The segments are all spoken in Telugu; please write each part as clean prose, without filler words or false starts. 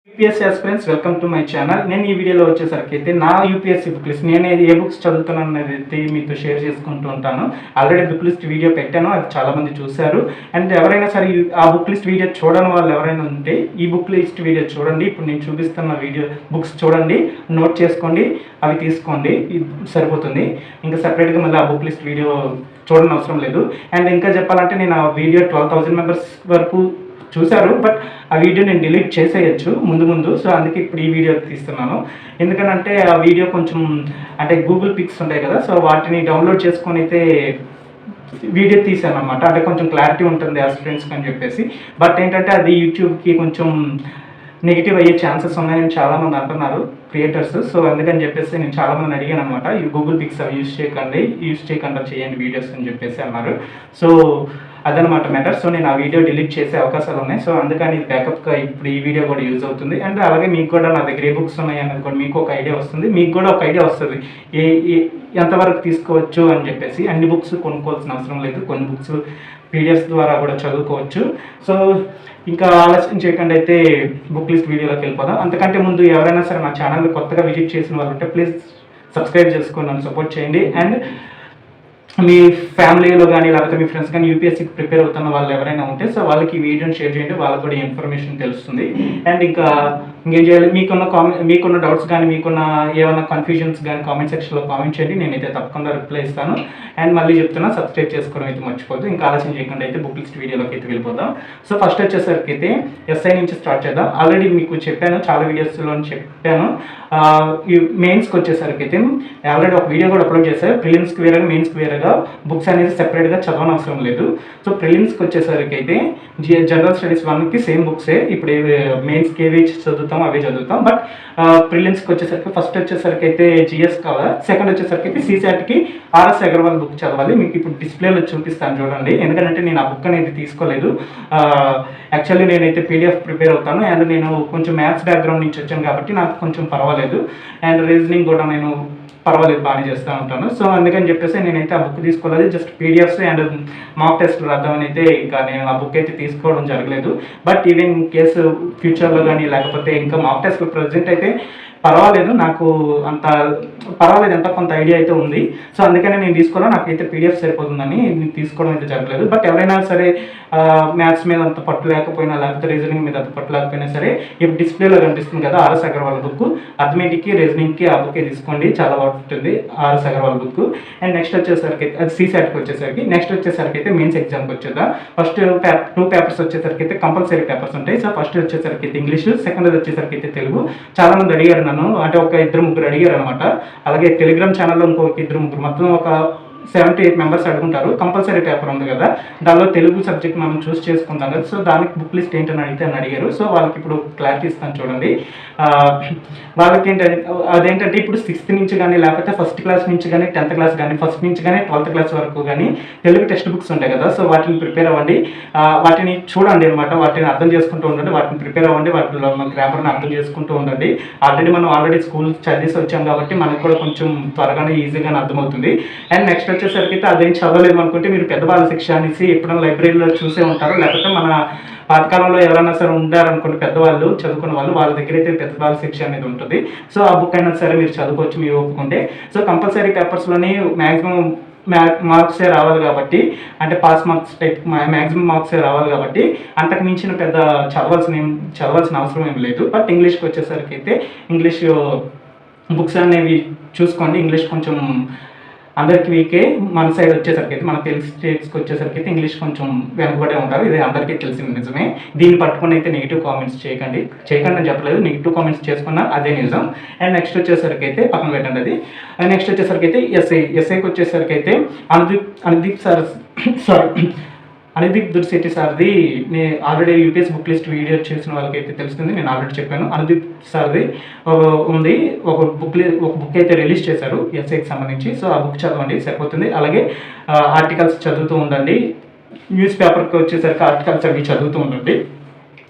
UPSC aspirants welcome to my channel. నేను ఈ వీడియోలో వచ్చేసరికి అయితే నా యూపీఎస్సీ బుక్ లిస్ట్ నేను ఏ బుక్స్ చదువుతున్నాను అనేది అయితే మీతో షేర్ చేసుకుంటూ ఉంటాను. ఆల్రెడీ బుక్ లిస్ట్ వీడియో పెట్టాను, అది చాలామంది చూశారు. అండ్ ఎవరైనా సరే ఆ బుక్ లిస్ట్ వీడియో చూడని వాళ్ళు ఎవరైనా ఉంటే ఈ బుక్ లిస్ట్ వీడియో చూడండి. ఇప్పుడు నేను చూపిస్తున్న వీడియో బుక్స్ చూడండి, నోట్ చేసుకోండి, అవి తీసుకోండి, సరిపోతుంది. ఇంకా సపరేట్గా మళ్ళీ ఆ బుక్ లిస్ట్ వీడియో చూడని అవసరం లేదు. అండ్ ఇంకా చెప్పాలంటే నేను ఆ వీడియో 12,000 మెంబర్స్ వరకు చూశారు, బట్ ఆ వీడియో నేను డిలీట్ చేసేయచ్చు ముందు. సో అందుకే ఇప్పుడు ఈ వీడియో తీస్తున్నాను. ఎందుకంటే ఆ వీడియో కొంచెం అంటే గూగుల్ పిక్స్ ఉంటాయి కదా, సో వాటిని డౌన్లోడ్ చేసుకొని అయితే వీడియో తీసాను అనమాట. అంటే కొంచెం క్లారిటీ ఉంటుంది ఆస్పిరెంట్స్కి అని చెప్పేసి. బట్ ఏంటంటే అది యూట్యూబ్కి కొంచెం నెగిటివ్ అయ్యే ఛాన్సెస్ ఉన్నాయని చాలామంది అంటున్నారు క్రియేటర్స్. సో అందుకని చెప్పేసి నేను చాలామందిని అడిగాను అనమాట, ఈ గూగుల్ పిక్స్ అవి యూజ్ చేయకుండా చేయండి వీడియోస్ అని చెప్పేసి అన్నారు. సో అదనమాట మ్యాటర్. సో నేను ఆ వీడియో డిలీట్ చేసే అవకాశాలు ఉన్నాయి. సో అందుకని బ్యాకప్గా ఇప్పుడు ఈ వీడియో కూడా యూజ్ అవుతుంది. అండ్ అలాగే మీకు కూడా నా దగ్గర ఏ బుక్స్ ఉన్నాయి అన్నది కూడా మీకు ఒక ఐడియా వస్తుంది, మీకు కూడా ఒక ఐడియా వస్తుంది ఎంతవరకు తీసుకోవచ్చు అని చెప్పేసి. అన్ని బుక్స్ కొనుక్కోవాల్సిన అవసరం లేదు, కొన్ని బుక్స్ పీడిఎఫ్స్ ద్వారా కూడా చదువుకోవచ్చు. సో ఇంకా ఆలస్యం చేయకుండా అయితే బుక్ లిస్ట్ వీడియోలోకి వెళ్ళిపోదాం. అంతకంటే ముందు ఎవరైనా సరే నా ఛానల్ కొత్తగా విజిట్ చేసిన వాళ్ళు ఉంటే ప్లీజ్ సబ్స్క్రైబ్ చేసుకొని నన్ను సపోర్ట్ చేయండి. అండ్ మీ ఫ్యామిలీలో కానీ లేకపోతే మీ ఫ్రెండ్స్ కానీ యూపీఎస్సీకి ప్రిపేర్ అవుతున్న వాళ్ళు ఎవరైనా ఉంటే సో వాళ్ళకి ఈ వీడియోని షేర్ చేయండి, వాళ్ళకి కూడా ఇన్ఫర్మేషన్ తెలుస్తుంది. అండ్ ఇంకా ఇంకేం చేయాలి, మీకున్న డౌట్స్ కానీ మీకున్న ఏమైనా కన్ఫ్యూజన్స్ కానీ కామెంట్ సెక్షన్లో కామెంట్ చేయండి, నేనైతే తప్పకుండా రిప్లై ఇస్తాను. అండ్ మళ్ళీ చెప్తున్నా, సబ్స్క్రైబ్ చేసుకోవడం అయితే మర్చిపోద్దు. ఇంకా ఆలస్యం చేయకుండా అయితే బుక్ లిస్ట్ వీడియోలోకి అయితే వెళ్ళిపోదాం. సో ఫస్ట్ వచ్చేసరికి అయితే ఎస్ఐ నుంచి స్టార్ట్ చేద్దాం. ఆల్రెడీ మీకు చెప్పాను, చాలా వీడియోస్లో చెప్పాను. ఈ మెయిన్స్కి వచ్చేసరికి అయితే ఆల్రెడీ ఒక వీడియో కూడా అప్లోడ్ చేశారు. ప్రిలిమ్స్కి వేరేగా మెయిన్స్కి వేరేగా బుక్స్ అనేది సెపరేట్గా చదవని అవసరం లేదు. సో ప్రిలిమ్స్కి వచ్చేసరికి అయితే జనరల్ స్టడీస్ 1కి సేమ్ బుక్సే, ఇప్పుడు మెయిన్స్కి ఏవి చదువుతామో అవే చదువుతాం. బట్ ప్రిలిమ్స్కి వచ్చేసరికి ఫస్ట్ వచ్చేసరికి అయితే జిఎస్ కావాలి, సెకండ్ వచ్చేసరికి అయితే సిసాట్కి ఆర్ఎస్ అగర్వాల్ బుక్ చదవాలి. మీకు ఇప్పుడు డిస్ప్లేలో చూపిస్తాను చూడండి, ఎందుకంటే నేను ఆ బుక్ అనేది తీసుకోలేదు. యాక్చువల్లీ నేనైతే పీడిఎఫ్ ప్రిపేర్ అవుతాను. అండ్ నేను కొంచెం మ్యాథ్స్ బ్యాక్గ్రౌండ్ నుంచి వచ్చాను కాబట్టి నాకు కొంచెం పర్వాలేదు. అండ్ రీజనింగ్ కూడా నేను పర్వాలేదు, బాగానే చేస్తూ ఉంటాను. సో అందుకని చెప్పేసి నేనైతే ఆ బుక్ తీసుకోలేదు, జస్ట్ పీడిఎఫ్స్ అండ్ మాక్ టెస్ట్లు రాద్దామని అయితే ఇంకా నేను ఆ బుక్ అయితే తీసుకోవడం జరగలేదు. బట్ ఈవెన్ కేసు ఫ్యూచర్లో కానీ లేకపోతే ఇంకా మాక్ టెస్ట్లు ప్రజెంట్ అయితే పర్వాలేదు, నాకు అంత పర్వాలేదు, ఎంత కొంత ఐడియా అయితే ఉంది. సో అందుకనే నేను తీసుకోవాలి, నాకైతే పీడిఎఫ్ సరిపోతుందని నేను తీసుకోవడం అయితే జరగలేదు. బట్ ఎవరైనా సరే మ్యాథ్స్ మీద అంత పట్టు లేకపోయినా లేకపోతే రీజనింగ్ మీద అంత పట్టు లేకపోయినా సరే ఇప్పుడు డిస్ప్లేలో కనిపిస్తుంది కదా ఆర్ఎస్ అగర్వాల్ బుక్, అథమెటిక్కి రీజనింగ్కి ఆ బుక్కే తీసుకోండి, చాలా బాగుంటుంది RS Agarwal book. And next వచ్చేసరికి అది సిసాట్కి వచ్చేసరికి, నెక్స్ట్ వచ్చేసరికి అయితే మెయిన్స్ ఎగ్జామ్కి వచ్చేదా. ఫస్ట్ 2 పేపర్స్ వచ్చేసరికి అయితే కంపల్సరీ పేపర్స్ ఉంటాయి. సో ఫస్ట్ వచ్చేసరికి అయితే ఇంగ్లీష్, సెకండ్ వచ్చేసరికి అయితే తెలుగు. చాలామంది అడిగారు నన్ను, అంటే ఒక 2-3 అడిగారు అనమాట. అలాగే టెలిగ్రామ్ ఛానల్లో ఇంకొక 2-3 మొత్తం ఒక 7 to 8 మెంబర్స్ అడుగుంటారు. కంపల్సరీ పేపర్ ఉంది కదా, దానిలో తెలుగు సబ్జెక్ట్ మనం చూస్ చేసుకుంటాం కదా, సో దానికి బుక్ లిస్ట్ ఏంటని అడిగారు. సో వాళ్ళకి ఇప్పుడు క్లారిటీ ఇస్తాను చూడండి. వాళ్ళకి అదేంటంటే ఇప్పుడు 6th నుంచి కానీ లేకపోతే 1st క్లాస్ నుంచి కానీ 10th క్లాస్ కానీ 1st నుంచి కానీ 12th క్లాస్ వరకు కానీ తెలుగు టెక్స్ట్ బుక్స్ ఉంటాయి కదా, సో వాటిని ప్రిపేర్ అవ్వండి. వాటిని చూడండి అనమాట, వాటిని అర్థం చేసుకుంటూ ఉండండి, వాటిని ప్రిపేర్ అవ్వండి, వాటిలో గ్రామర్ని అర్థం చేసుకుంటూ ఉండండి. ఆల్రెడీ స్కూల్ చదివేసి వచ్చాం కాబట్టి మనకు కూడా కొంచెం త్వరగానే ఈజీగానే అర్థమవుతుంది. అండ్ నెక్స్ట్ వచ్చేసరికి అయితే అదేం చదవలేదు అనుకుంటే మీరు పెద్ద బాల శిక్ష అనేసి ఎప్పుడైనా లైబ్రరీలో చూసే ఉంటారు, లేకపోతే మన పాతకాలంలో ఎవరైనా సరే ఉంటారనుకోండి పెద్దవాళ్ళు చదువుకున్న వాళ్ళు, వాళ్ళ దగ్గర అయితే పెద్ద బాల శిక్ష అనేది ఉంటుంది. సో ఆ బుక్ అయినా సరే మీరు చదువుకోవచ్చు మీరు ఒప్పుకుంటే. సో కంపల్సరీ పేపర్స్లోని మ్యాక్సిమం మార్క్సే రావాలి కాబట్టి, అంటే పాస్ మార్క్స్ టైప్ మ్యాక్సిమం మార్క్సే రావాలి కాబట్టి అంతకు మించిన పెద్ద చదవాల్సిన అవసరం ఏం లేదు. బట్ ఇంగ్లీష్కి వచ్చేసరికి అయితే ఇంగ్లీష్ బుక్స్ అనేవి చూసుకోండి. ఇంగ్లీష్ కొంచెం అందరికి వీకే, మన సైడ్ వచ్చేసరికి అయితే మన తెలుగు స్టేట్స్కి వచ్చేసరికి అయితే ఇంగ్లీష్ కొంచెం వెనుకబడే ఉంటారు, ఇది అందరికీ తెలిసిన నిజమే. దీన్ని పట్టుకుని అయితే నెగిటివ్ కామెంట్స్ చేయకండి అని చెప్పలేదు, నెగిటివ్ కామెంట్స్ చేసుకున్నా అదే నిజం. అండ్ నెక్స్ట్ వచ్చేసరికి అయితే పక్కన పెట్టండి అది. నెక్స్ట్ వచ్చేసరికి అయితే ఎస్ఐకి వచ్చేసరికి అయితే అనుదీప్ దుర్శెట్టి సార్ది నేను already UPS book list video చేసిన వాళ్ళకైతే తెలుస్తుంది, నేను ఆల్రెడీ చెప్పాను. అనుదీప్ సార్ది ఉంది, ఒక బుక్ అయితే రిలీజ్ చేశారు ఎస్ఐకి సంబంధించి. సో ఆ బుక్ చదవండి, సరిపోతుంది. అలాగే ఆర్టికల్స్ చదువుతూ ఉండండి, న్యూస్ పేపర్కి వచ్చేసరికి ఆర్టికల్స్ అవి చదువుతూ ఉండండి.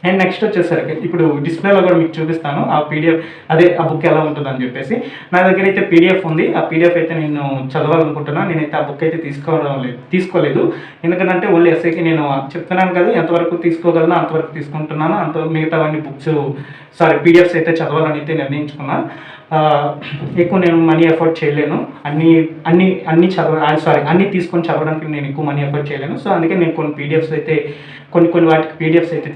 అండ్ నెక్స్ట్ వచ్చేసరికి ఇప్పుడు డిస్ప్లేలో కూడా మీకు చూపిస్తాను ఆ పీడిఎఫ్, అదే ఆ బుక్ ఎలా ఉంటుందని చెప్పేసి. నా దగ్గర అయితే పీడిఎఫ్ ఉంది, ఆ పీడిఎఫ్ అయితే నేను చదవాలనుకుంటున్నాను. నేనైతే ఆ బుక్ అయితే తీసుకోలేదు. ఎందుకంటే ఓన్లీ ఎస్ఐకి నేను చెప్తున్నాను కదా, ఎంతవరకు తీసుకోగలను అంతవరకు తీసుకుంటున్నాను. మిగతావన్నీ పీడిఎఫ్స్ అయితే చదవాలని అయితే నిర్ణయించుకున్నా. ఎక్కువ నేను మనీ ఎఫర్ట్ చేయలేను, అన్నీ తీసుకొని చదవడానికి నేను ఎక్కువ మనీ ఎఫర్ట్ చేయలేను. సో అందుకే నేను కొన్ని వాటికి పీడిఎఫ్స్ అయితే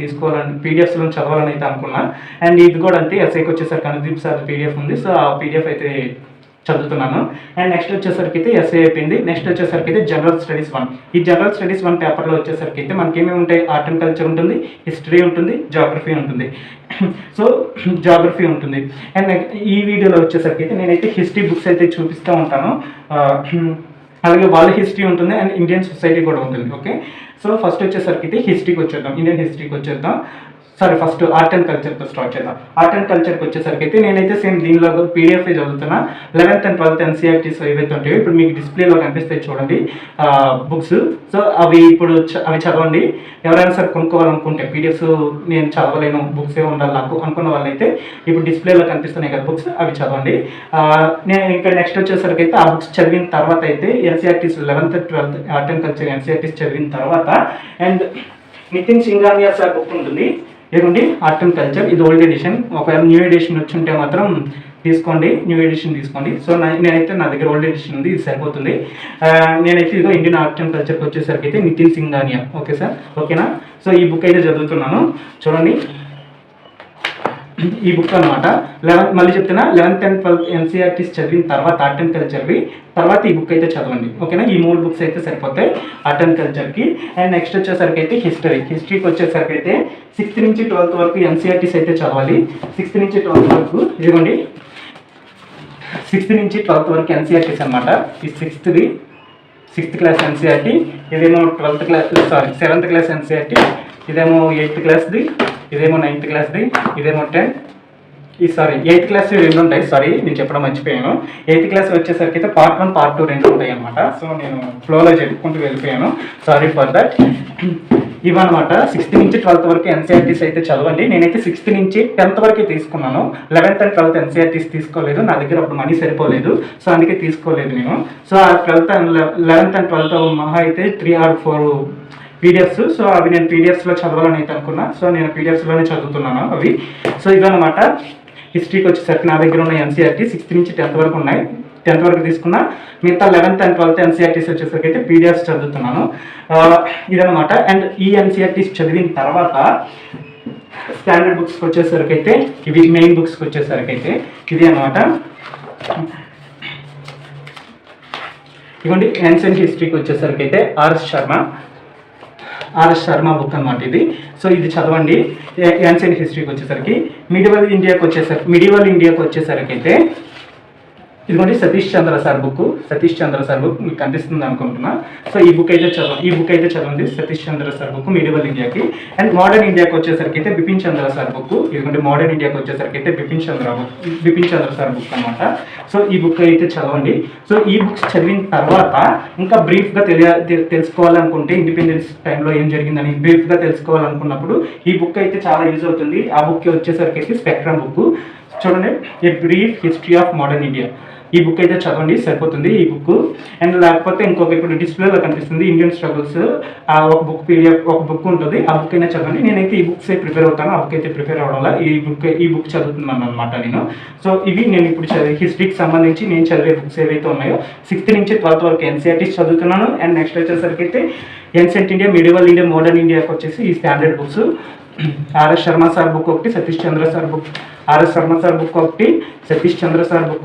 పీడిఎఫ్స్లో చదవాలని అయితే అనుకున్నా. అండ్ ఇది కూడా అంతే, ఎస్ఐకి వచ్చేసరికి అనుదీప్ సార్ పీడిఎఫ్ ఉంది. సో ఆ పీడిఎఫ్ అయితే చదువుతున్నాను. అండ్ నెక్స్ట్ వచ్చేసరికి అయితే ఎస్ఐ అయిపోయింది. నెక్స్ట్ వచ్చేసరికి అయితే జనరల్ స్టడీస్ 1. ఈ జనరల్ స్టడీస్ 1 పేపర్లో వచ్చేసరికి అయితే మనకి ఏమేమి ఉంటాయి, ఆర్ట్ అండ్ కల్చర్ ఉంటుంది, హిస్టరీ ఉంటుంది, జాగ్రఫీ ఉంటుంది. సో జాగ్రఫీ ఉంటుంది. అండ్ ఈ వీడియోలో వచ్చేసరికి అయితే నేనైతే హిస్టరీ బుక్స్ అయితే చూపిస్తూ ఉంటాను. అలాగే వాళ్ళ హిస్టరీ ఉంటుంది అండ్ ఇండియన్ సొసైటీ కూడా ఉంటుంది. ఓకే, సో ఫస్ట్ వచ్చేసరికి అయితే హిస్టరీకి వచ్చేద్దాం, ఇండియన్ హిస్టరీకి వచ్చేద్దాం. ఫస్ట్ ఆర్ట్ అండ్ కల్చర్తో స్టార్ట్ చేద్దాం. ఆర్ట్ అండ్ కల్చర్కి వచ్చేసరికి అయితే నేనైతే సేమ్ దీనిలో పీడిఎఫ్ చదువుతున్నా. 11th and 12th NCERTs ఏవైతే ఉంటాయో ఇప్పుడు మీకు డిస్ప్లేలో కనిపిస్తాయి చూడండి బుక్స్. సో అవి చదవండి. ఎవరైనా సరే కొనుక్కోవాలనుకుంటే పీడిఎఫ్స్ నేను చదవలేను, బుక్స్ ఉండాలి నాకు అనుకున్న వాళ్ళైతే ఇప్పుడు డిస్ప్లేలో కనిపిస్తున్నాయి కదా బుక్స్, అవి చదవండి. నేను ఇంకా నెక్స్ట్ వచ్చేసరికి అయితే ఆ బుక్స్ చదివిన తర్వాత అయితే NCERTs 11th and 12th art and culture NCERTs చదివిన తర్వాత and Nitin Singhania sir book ఉంటుంది, ఏమండి ఆర్ట్ అండ్ కల్చర్. ఇది ఓల్డ్ ఎడిషన్, ఒకవేళ న్యూ ఎడిషన్ వచ్చి ఉంటే మాత్రం తీసుకోండి, న్యూ ఎడిషన్ తీసుకోండి. సో నేనైతే నా దగ్గర ఓల్డ్ ఎడిషన్ ఉంది, ఇది సరిపోతుంది. నేనైతే ఇదో ఇండియన్ ఆర్ట్ అండ్ కల్చర్కి వచ్చేసరికి అయితే నితిన్ సింఘానియా. ఓకే సార్, ఓకేనా. సో ఈ బుక్ అయితే చదువుతున్నాను చూడండి, ఈ బుక్ అనమాట. మళ్ళీ చెప్తున్నా, 11th and 12th NCERTs చదివిన తర్వాత ఆర్ట్ అండ్ కల్చర్వి తర్వాత ఈ బుక్ అయితే చదవండి. ఓకేనా, ఈ 3 బుక్స్ అయితే సరిపోతాయి ఆర్ట్ అండ్ కల్చర్కి. అండ్ నెక్స్ట్ వచ్చేసరికి అయితే హిస్టరీకి వచ్చేసరికి అయితే 6th నుంచి 12th వరకు NCERTs అయితే చదవాలి. 6th నుంచి 12th వరకు ఇదిగోండి, 6th నుంచి 12th వరకు NCERTs అనమాట. ఈ 6th క్లాస్ NCERT, ఇదేమో 7th క్లాస్ NCERT, ఇదేమో 8th క్లాస్ది, ఇదేమో 9th క్లాస్ది, ఇదేమో 8th క్లాస్ 2 ఉంటాయి. సారీ నేను చెప్పడం మర్చిపోయాను. 8th క్లాస్ వచ్చేసరికి అయితే Part 1 Part 2 2 ఉంటాయి అనమాట. సో నేను ఫ్లోలో చెప్పుకుంటూ వెళ్ళిపోయాను, సారీ ఫర్ దట్. ఇవన్నమాట 6th నుంచి 12th వరకు NCERTs అయితే చదవండి. నేనైతే 6th నుంచి 10th వరకే తీసుకున్నాను. 11th and 12th NCERTs తీసుకోలేదు, నా దగ్గర అప్పుడు మనీ సరిపోలేదు. సో అందుకే తీసుకోలేదు నేను. సో ఆ 11th and 12th మహా అయితే 3 or 4 పీడిఎఫ్స్. సో అవి నేను పీడిఎఫ్స్లో చదవాలని అయితే అనుకున్నా. సో నేను పీడిఎఫ్స్లోనే చదువుతున్నాను అవి. సో ఇదన్నమాట హిస్టరీకి వచ్చేసరికి నా దగ్గర ఉన్న NCERT 6th నుంచి 10th వరకు ఉన్నాయి. 10th వరకు తీసుకున్నా. మిగతా 11th and 12th NCERTs వచ్చేసరికి అయితే పీడిఎఫ్స్ చదువుతున్నాను. ఇదన్నమాట. అండ్ ఈ NCERTs చదివిన తర్వాత స్టాండర్డ్ బుక్స్కి వచ్చేసరికి అయితే ఇవి మెయిన్ బుక్స్కి వచ్చేసరికి అయితే ఇది అనమాట. ఇవ్వండి ఏన్షియంట్ హిస్టరీకి వచ్చేసరికి అయితే ఆర్ఎస్ శర్మ బుక్ అనమాట ఇది. సో ఇది చదవండి. ఏన్షియంట్ హిస్టరీకి వచ్చేసరికి మిడివల్ ఇండియాకి వచ్చేసరికి అయితే ఇదిగోండి సతీష్ చంద్ర సార్ బుక్ మీకు కనిపిస్తుంది అనుకుంటున్నా. సో ఈ బుక్ అయితే చదవండి సతీష్ చంద్ర సార్ బుక్ మిడివల్ ఇండియాకి. అండ్ మోడర్న్ ఇండియాకి వచ్చేసరికి అయితే బిపిన్ చంద్ర సార్ బుక్. ఇదిగోండి మోడర్న్ ఇండియాకి వచ్చేసరికి అయితే బిపిన్ చంద్ర సార్ బుక్ అనమాట. సో ఈ బుక్ అయితే చదవండి. సో ఈ బుక్స్ చదివిన తర్వాత ఇంకా బ్రీఫ్గా తెలుసుకోవాలనుకుంటే ఇండిపెండెన్స్ టైంలో ఏం జరిగిందని బ్రీఫ్గా తెలుసుకోవాలనుకున్నప్పుడు ఈ బుక్ అయితే చాలా యూజ్ అవుతుంది. ఆ బుక్ వచ్చేసరికి అయితే స్పెక్ట్రమ్ బుక్. చూడండి, a brief history of modern India. ఈ బుక్ అయితే చదవండి, సరిపోతుంది ఈ బుక్. అండ్ లేకపోతే ఇంకొక ఇప్పుడు డిస్ప్లేలో కనిపిస్తుంది ఇండియన్ స్ట్రగుల్స్, ఒక బుక్ PDF ఒక బుక్ ఉంటుంది, ఆ బుక్ అయినా చదవండి. నేనైతే ఈ బుక్స్ ప్రిపేర్ అవుతాను, ఆ బుక్ అయితే ప్రిపేర్ అవ్వడం వల్ల ఈ బుక్ చదువుతున్నాను అనమాట నేను. సో ఇవి నేను ఇప్పుడు హిస్టరీకి సంబంధించి నేను చదివే బుక్స్ ఏవైతే ఉన్నాయో 6th నుంచి 12th వరకు NCERTs చదువుతున్నాను. అండ్ నెక్స్ట్ వచ్చేసరికి అయితే ancient India, medieval India, modern ఇండియాకి వచ్చేసి ఈ standard books. RS Sharma sir book ఒకటి, సతీష్ చంద్ర సార్ బుక్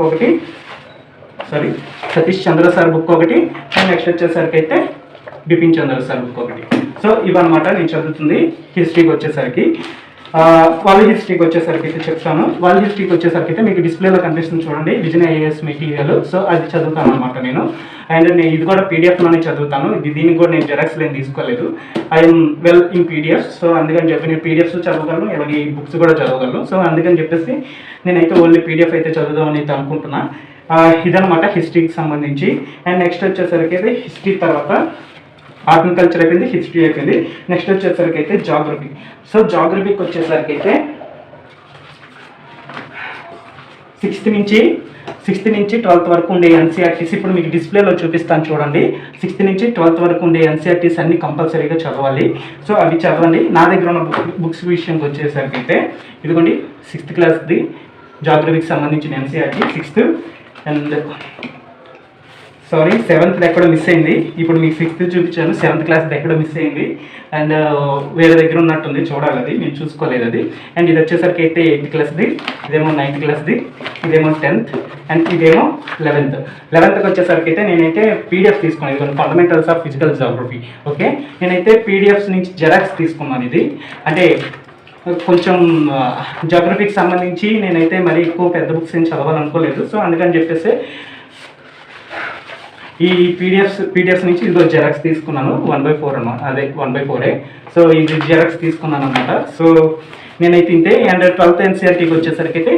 ఒకటి, సతీష్ చంద్ర సార్ బుక్ ఒకటి. అండ్ నెక్స్ట్ వచ్చేసరికి అయితే బిపిన్ చంద్ర సార్ బుక్ ఒకటి. సో ఇవన్నమాట నేను చదువుతుంది హిస్టరీకి వచ్చేసరికి. వాళ్ళ హిస్టరీకి వచ్చేసరికి అయితే చెప్తాను. వాళ్ళ హిస్టరీకి వచ్చేసరికి అయితే మీకు డిస్ప్లేలో కనిపిస్తుంది చూడండి, విజన్ IAS మెటీరియల్. సో అది చదువుతాను అనమాట నేను. అండ్ నేను ఇది కూడా PDFలోనే చదువుతాను. దీనికి కూడా నేను జెరాక్స్ ఏం తీసుకోలేదు. I'm well in PDF. So అందుకని చెప్పి నేను PDFs చదవగలను, అలాగే ఈ బుక్స్ కూడా చదవగలను. సో అందుకని చెప్పేసి నేనైతే ఓన్లీ PDF అయితే చదువుదామని అయితే అనుకుంటున్నా. ఇదనమాట హిస్టరీకి సంబంధించి. అండ్ నెక్స్ట్ వచ్చేసరికి అయితే హిస్టరీ తర్వాత ఆర్ట్ అండ్ కల్చర్ అయిపోయింది, హిస్టరీ అయిపోయింది. నెక్స్ట్ వచ్చేసరికి అయితే జాగ్రఫీ. సో జాగ్రఫీకి వచ్చేసరికి అయితే సిక్స్త్ నుంచి 12th వరకు ఉండే ఎన్సీఆర్టీస్ ఇప్పుడు మీకు డిస్ప్లేలో చూపిస్తాను చూడండి. 6th నుంచి 12th వరకు ఉండే ఎన్సీఆర్టీస్ అన్ని కంపల్సరీగా చదవాలి. సో అవి చదవండి. నా దగ్గర ఉన్న బుక్స్ విషయంకి వచ్చేసరికి అయితే ఇదిగోండి 6th క్లాస్ది జాగ్రఫీకి సంబంధించిన ఎన్సీఆర్టీ 6th అండ్ 7th ఎక్కడో మిస్ అయింది. ఇప్పుడు మీకు 6th చూపించాను, 7th క్లాస్ ఎక్కడో మిస్ అయింది అండ్ వేరే దగ్గర ఉన్నట్టుంది, చూడాలి, అది నేను చూసుకోలేదు అది. అండ్ ఇది వచ్చేసరికి అయితే 8th క్లాస్ది, ఇదేమో 9th క్లాస్ది, ఇదేమో 10th అండ్ ఇదేమో 11th వచ్చేసరికి అయితే నేనైతే పీడిఎఫ్ తీసుకున్నాను. ఇది fundamentals of physical geography. Okay, నేనైతే పీడిఎఫ్స్ నుంచి జెరాక్స్ తీసుకున్నాను. ఇది అంటే కొంచెం జాగ్రఫీకి సంబంధించి నేనైతే మరి ఎక్కువ పెద్ద బుక్స్ ఏం చదవాలనుకోలేదు. సో అందుకని చెప్పేసి ఈ పీడిఎఫ్స్ నుంచి ఇదిగో జెరాక్స్ తీసుకున్నాను. 1/4 అన్నమాట, అదే 1/4. సో ఇది జెరాక్స్ తీసుకున్నాను అనమాట. సో నేనైతే ఇంతే. అండ్ 12th ఎన్సీఆర్టీకి వచ్చేసరికి అయితే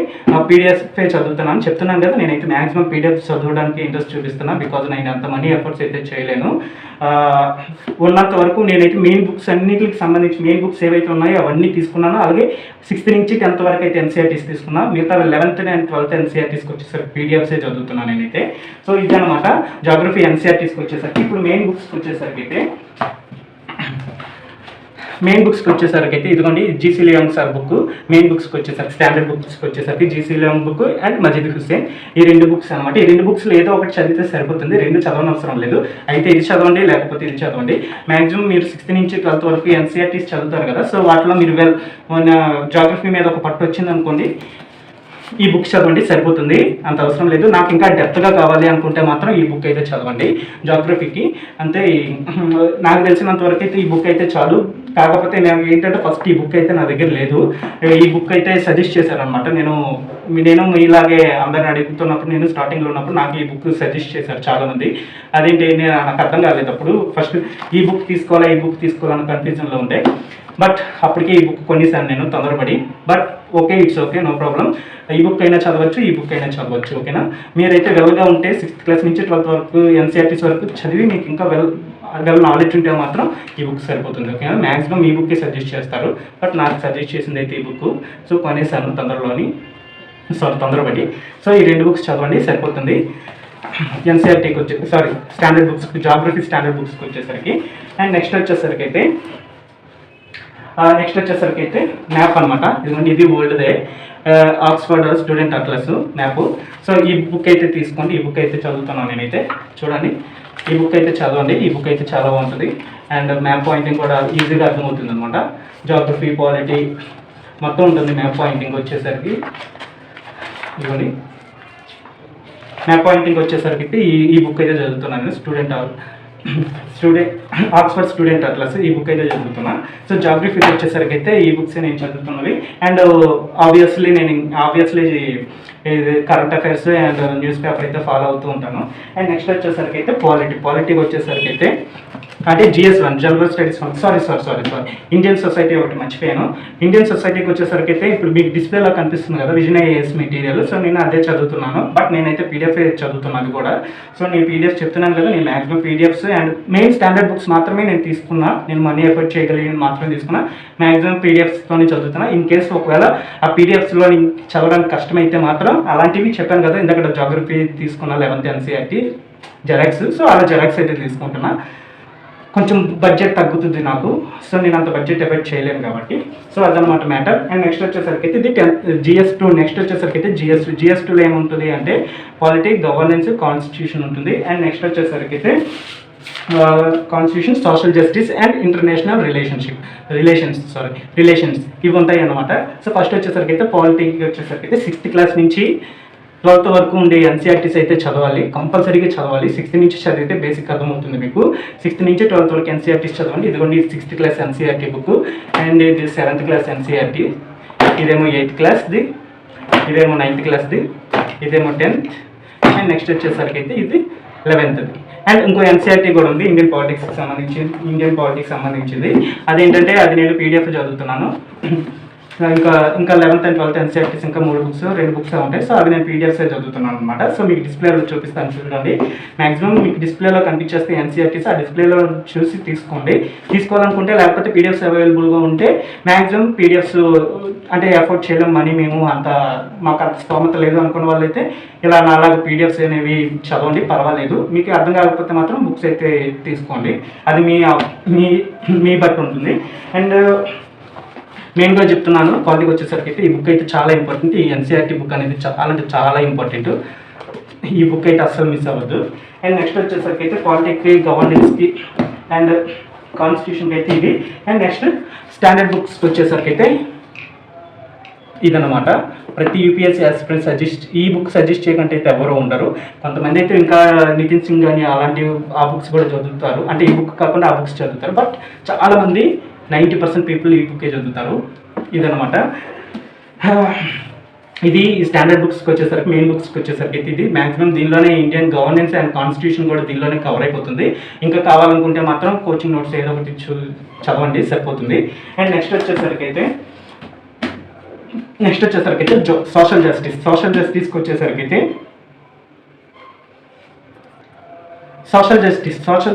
పీడిఎఫ్ఏ చదువుతున్నాను, చెప్తున్నాను కదా. నేనైతే మ్యాక్సిమం పీడిఎఫ్ చదవడానికి ఇంట్రెస్ట్ చూపిస్తున్నాను, బికాజ్ నేను అంత మనీ ఎఫర్ట్స్ అయితే చేయలేను. ఉన్నంత వరకు నేనైతే మెయిన్ బుక్స్ అన్నిటికి సంబంధించి మెయిన్ బుక్స్ ఏవైతే ఉన్నాయో అవన్నీ తీసుకున్నాను. అలాగే 6th నుంచి 10th వరకు అయితే ఎన్సీఆర్టీస్ తీసుకున్నాను. మిగతా 11th అండ్ 12th ఎన్సీఆర్టీస్కి వచ్చేసరికి పీడిఎఫ్సే చదువుతున్నాను నేనైతే. సో ఇదనమాట జాగ్రఫీ ఎన్సీఆర్టీస్కి వచ్చేసరికి. ఇప్పుడు మెయిన్ బుక్స్కి వచ్చేసరికి అయితే ఇదిగోండి GC Liang sir book. Main బుక్స్కి వచ్చేసరికి స్టాండర్డ్ బుక్స్కి వచ్చేసరికి జీసీ లియాంగ్ బుక్ అండ్ మజీద్ హుస్సేన్, ఈ 2 బుక్స్ అనమాట. ఈ 2 బుక్స్లో ఏదో ఒకటి చదివితే సరిపోతుంది, 2 చదవనవసరం లేదు. అయితే ఇది చదవండి లేకపోతే ఇది చదవండి. మ్యాక్సిమం మీరు 6th నుంచి 12th వరకు ఎన్సీఆర్టీస్ చదువుతారు కదా. సో వాటిలో మీరు జాగ్రఫీ మీద ఒక పట్టు వచ్చింది అనుకోండి, ఈ బుక్ చదవండి, సరిపోతుంది, అంత అవసరం లేదు. నాకు ఇంకా డెప్త్గా కావాలి అనుకుంటే మాత్రం ఈ బుక్ అయితే చదవండి జాగ్రఫీకి. అంతే, నాకు తెలిసినంత వరకు అయితే ఈ బుక్ అయితే చాలు. కాకపోతే నేను ఏంటంటే ఫస్ట్ ఈ బుక్ అయితే నా దగ్గర లేదు. ఈ బుక్ అయితే సజెస్ట్ చేశారనమాట. నేను ఇలాగే అందరిని అడుగుతున్నప్పుడు, నేను స్టార్టింగ్లో ఉన్నప్పుడు నాకు ఈ బుక్ సజెస్ట్ చేశారు చాలామంది. అదేంటి నాకు అర్థం కాలేదు అప్పుడు. ఫస్ట్ ఈ బుక్ తీసుకోవాలని కన్ఫ్యూజన్లో ఉండే. బట్ అప్పటికే ఈ బుక్ కొనేసాను నేను తొందరపడి. But okay, it's okay, no problem. ఈ బుక్ అయినా చదవచ్చు, ఈ బుక్ అయినా చదవచ్చు. ఓకేనా, మీరైతే వెల్గా ఉంటే 6th క్లాస్ నుంచి 12th వరకు ఎన్సీఆర్టీస్ వరకు చదివి మీకు ఇంకా వెల్ నాలెడ్జ్ ఉంటే మాత్రం ఈ బుక్ సరిపోతుంది. ఓకేనా, మ్యాక్సిమం ఈ బుక్కే సజెస్ట్ చేస్తారు. బట్ నాకు సజెస్ట్ చేసింది అయితే ఈ బుక్. సో కొనేసాను తొందరపడి. సో ఈ 2 బుక్స్ చదవండి, సరిపోతుంది. ఎన్సీఆర్టీకి స్టాండర్డ్ బుక్స్, జాగ్రఫీ స్టాండర్డ్ బుక్స్కి వచ్చేసరికి. అండ్ నెక్స్ట్ వచ్చేసరికి అయితే మ్యాప్ అనమాట. ఇది ఓల్డ్దే, Oxford student atlas map. So ఈ బుక్ అయితే తీసుకోండి, ఈ బుక్ అయితే చదువుతున్నాను నేనైతే. చూడండి, ఈ బుక్ అయితే చదవండి, ఈ బుక్ అయితే చాలా బాగుంటుంది. అండ్ మ్యాప్ పాయింటింగ్ కూడా ఈజీగా అర్థమవుతుంది అనమాట. జాగ్రఫీ, పాలిటీ మొత్తం ఉంటుంది మ్యాప్ పాయింటింగ్ వచ్చేసరికి. ఇవ్వండి, మ్యాప్ పాయింటింగ్ వచ్చేసరికి అయితే ఈ బుక్ అయితే చదువుతున్నాను. ఆక్స్ఫర్డ్ స్టూడెంట్ అట్లస్ ఈ బుక్ అయితే చదువుతున్నా. సో జాగ్రఫీకి వచ్చేసరికి అయితే ఈ బుక్స్ నేను చదువుతున్నవి. And obviously current affairs and newspaper అయితే ఫాలో అవుతూ ఉంటాను. అండ్ నెక్స్ట్ వచ్చేసరికి అయితే పాలిటీకి వచ్చేసరికి అయితే అంటే GS1 general studies 1. Sorry Indian society ఒకటి మర్చిపోయాను. ఇండియన్ సొసైటీకి వచ్చేసరికి అయితే ఇప్పుడు మీకు డిస్ప్లేలో కనిపిస్తుంది కదా విజయ్ ఏఎస్ మెటీరియల్. సో నేను అదే చదువుతున్నాను. బట్ నేనైతే పీడిఎఫ్ చదువుతున్నాను కూడా. సో నేను పీడిఎఫ్ చెప్తున్నాను కదా, నేను maximum PDFs and main standard books మాత్రమే నేను తీసుకున్నా. నేను మనీ ఎఫర్ట్ చేయగలిగిన మాత్రమే తీసుకున్నా. మ్యాక్సిమం పీడిఎఫ్స్తోనే చదువుతున్నా. ఇన్ కేసు ఒకవేళ ఆ పీడిఎఫ్స్లో చదవడానికి కష్టమైతే మాత్రం అలాంటివి చెప్పాను కదా ఇందాక జాగ్రఫీ తీసుకున్నా 11th ఎన్సీఆర్టీ జెరాక్స్. సో అలా జెరాక్స్ అయితే తీసుకుంటున్నా. కొంచెం బడ్జెట్ తగ్గుతుంది నాకు. సో నేను అంత బడ్జెట్ ఎఫెక్ట్ చేయలేను కాబట్టి. సో అదనమాట మ్యాటర్. అండ్ నెక్స్ట్ వచ్చేసరికి అయితే ఇది GS2. నెక్స్ట్ వచ్చేసరికి అయితే GS2లో ఏముంటుంది అంటే పాలిటీ, గవర్నెన్స్, కాన్స్టిట్యూషన్ ఉంటుంది. అండ్ నెక్స్ట్ వచ్చేసరికి అయితే constitution, social justice and international relations ఇవి ఉంటాయి అన్నమాట. సో ఫస్ట్ వచ్చేసరికి అయితే పాలిటీకి వచ్చేసరికి అయితే 6th క్లాస్ నుంచి 12th వరకు ఉండే ఎన్సీఆర్టీస్ అయితే చదవాలి, కంపల్సరీగా చదవాలి. 6th నుంచి చదివితే బేసిక్ అర్థమవుతుంది మీకు. 6th నుంచి 12th వరకు ఎన్సీఆర్టీస్ చదవండి. ఇదిగోండి 6th class NCERT book. And ఇది 7th క్లాస్ ఎన్సీఆర్టీ. ఇదేమో 8th క్లాస్ది, ఇదేమో 9th క్లాస్ది, ఇదేమో 10th. అండ్ నెక్స్ట్ వచ్చేసరికి అయితే ఇది 11th. అండ్ ఇంకో ఎన్సీఆర్టీ కూడా ఉంది ఇండియన్ పాలిటిక్స్కి సంబంధించింది. అదేంటంటే అది నేను పీడిఎఫ్ చదువుతున్నాను. ఇంకా ఇంకా 11th and 12th ఎన్సీఆర్టీస్ ఇంకా 3 బుక్స్ 2 బుక్స్ ఉంటాయి. సో అవి నేను పీడిఎఫ్స్ చదువుతున్నాను అనమాట. సో మీకు డిస్ప్లేలో చూపిస్తాను చూడండి. మ్యాక్సిమం మీకు డిస్ప్లేలో కనిపించేస్తే ఎన్సీఆర్టీస్ ఆ డిస్ప్లేలో చూసి తీసుకోండి. తీసుకోవాలనుకుంటే లేకపోతే పీడిఎఫ్స్ అవైలబుల్గా ఉంటే మ్యాక్సిమం పీడిఎఫ్స్ అంటే అఫోర్డ్ చేయలేం, మనీ మేము అంత మాకు అంత స్తోమత లేదు అనుకున్న వాళ్ళైతే ఇలా నాలాగా పీడిఎఫ్స్ అనేవి చదవండి, పర్వాలేదు. మీకు అర్థం కాకపోతే మాత్రం బుక్స్ అయితే తీసుకోండి, అది మీ మీ బట్టి ఉంటుంది. అండ్ మెయిన్గా చెప్తున్నాను, క్వాలిటీకి వచ్చేసరికి అయితే ఈ బుక్ అయితే చాలా ఇంపార్టెంట్. ఈ ఎన్సీఆర్టీ బుక్ అనేది చాలా అంటే చాలా ఇంపార్టెంట్. ఈ బుక్ అయితే అస్సలు మిస్ అవ్వదు. అండ్ నెక్స్ట్ వచ్చేసరికి అయితే పాలిటిక్కి, గవర్నెన్స్కి అండ్ కాన్స్టిట్యూషన్కి అయితే ఇది. అండ్ నెక్స్ట్ స్టాండర్డ్ బుక్స్కి వచ్చేసరికి అయితే ఇదన్నమాట. ప్రతి యూపీఎస్సీ ఆస్పిరెంట్ ఈ బుక్ సజెస్ట్ చేయకంటే అయితే ఎవరు ఉండరు. కొంతమంది అయితే ఇంకా నితిన్ సింగ్ అని అలాంటి ఆ బుక్స్ కూడా చదువుతారు, అంటే ఈ బుక్ కాకుండా ఆ బుక్స్ చదువుతారు. బట్ చాలామంది 90% పీపుల్ ఈ బుక్కే చదువుతారు. ఇదనమాట. ఇది స్టాండర్డ్ బుక్స్కి వచ్చేసరికి, మెయిన్ బుక్స్కి వచ్చేసరికి అయితే ఇది మ్యాక్సిమం దీనిలోనే ఇండియన్ గవర్నెన్స్ అండ్ కాన్స్టిట్యూషన్ కూడా దీనిలోనే కవర్ అయిపోతుంది. ఇంకా కావాలనుకుంటే మాత్రం కోచింగ్ నోట్స్ ఏదో ఒకటి చదవండి, సరిపోతుంది. అండ్ నెక్స్ట్ వచ్చేసరికి అయితే సోషల్ జస్టిస్కి వచ్చేసరికి అయితే సోషల్